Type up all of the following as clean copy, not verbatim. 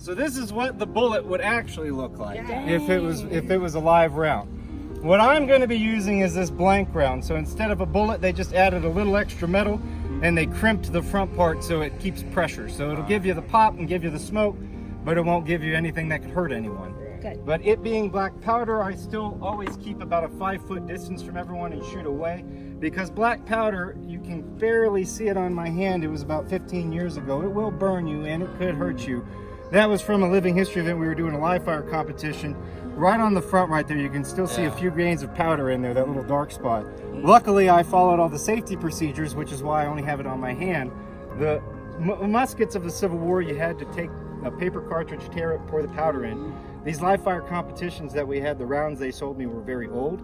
So this is what the bullet would actually look like if it was a live round. What I'm going to be using is this blank round. So instead of a bullet, they just added a little extra metal and they crimped the front part so it keeps pressure. So it'll give you the pop and give you the smoke, but it won't give you anything that could hurt anyone. Good. But it being black powder, I still always keep about a 5-foot distance from everyone and shoot away, because black powder, you can barely see it on my hand. It was about 15 years ago. It will burn you and it could hurt you. That was from a living history event. We were doing a live fire competition. Right on the front right there, you can still see a few grains of powder in there, that little dark spot. Luckily, I followed all the safety procedures, which is why I only have it on my hand. The muskets of the Civil War, you had to take a paper cartridge, tear it, pour the powder in. These live fire competitions that we had, the rounds they sold me were very old.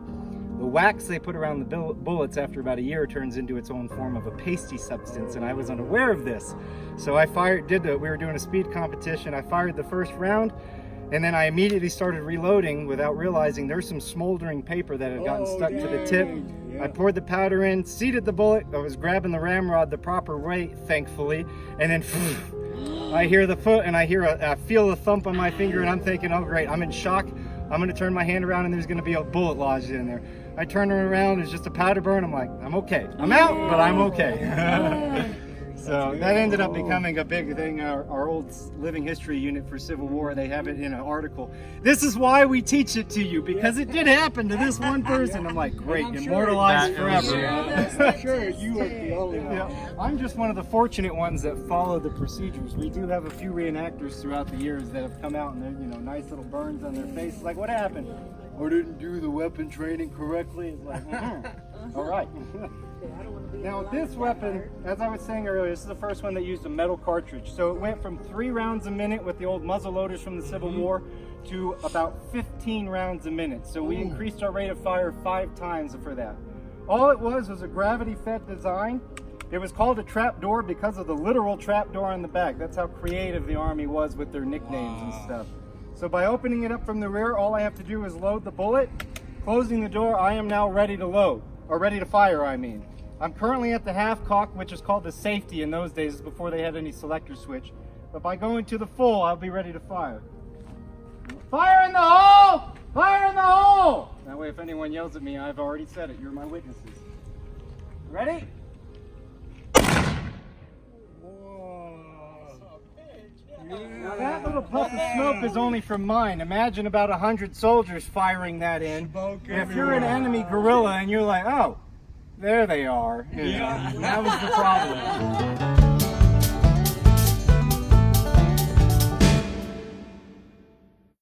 The wax they put around the bullets after about a year turns into its own form of a pasty substance, and I was unaware of this. So I we were doing a speed competition. I fired the first round, and then I immediately started reloading without realizing there's some smoldering paper that had gotten stuck to the tip. I poured the powder in, seated the bullet. I was grabbing the ramrod the proper way, thankfully, and then I hear the foot and I feel a thump on my finger, and I'm thinking, oh great, I'm in shock. I'm going to turn my hand around and there's going to be a bullet lodged in there. I turn it around, it's just a powder burn. I'm like, I'm okay. I'm out, but I'm okay. So that ended up becoming a big thing. Our old living history unit for Civil War, they have it in an article. This is why we teach it to you, because it did happen to this one person. I'm like, great, immortalized forever. I'm sure you are the only one. Yeah, I'm just one of the fortunate ones that follow the procedures. We do have a few reenactors throughout the years that have come out and they're, nice little burns on their faces. Like, what happened? Or didn't do the weapon training correctly. It's like, all right. Now this weapon, as I was saying earlier, this is the first one that used a metal cartridge. So it went from 3 rounds a minute with the old muzzle loaders from the Civil War to about 15 rounds a minute. So we increased our rate of fire 5 times for that. All it was a gravity-fed design. It was called a trap door because of the literal trap door on the back. That's how creative the Army was with their nicknames and stuff. So by opening it up from the rear, all I have to do is load the bullet. Closing the door, I am now ready to load, or ready to fire, I mean. I'm currently at the half cock, which is called the safety in those days before they had any selector switch. But by going to the full, I'll be ready to fire. Fire in the hole! Fire in the hole! That way if anyone yells at me, I've already said it. You're my witnesses. Ready? Now that little puff of smoke is only from mine. Imagine about 100 soldiers firing that in. If you're an enemy guerrilla and you're like, oh, there they are. Yeah. That was the problem.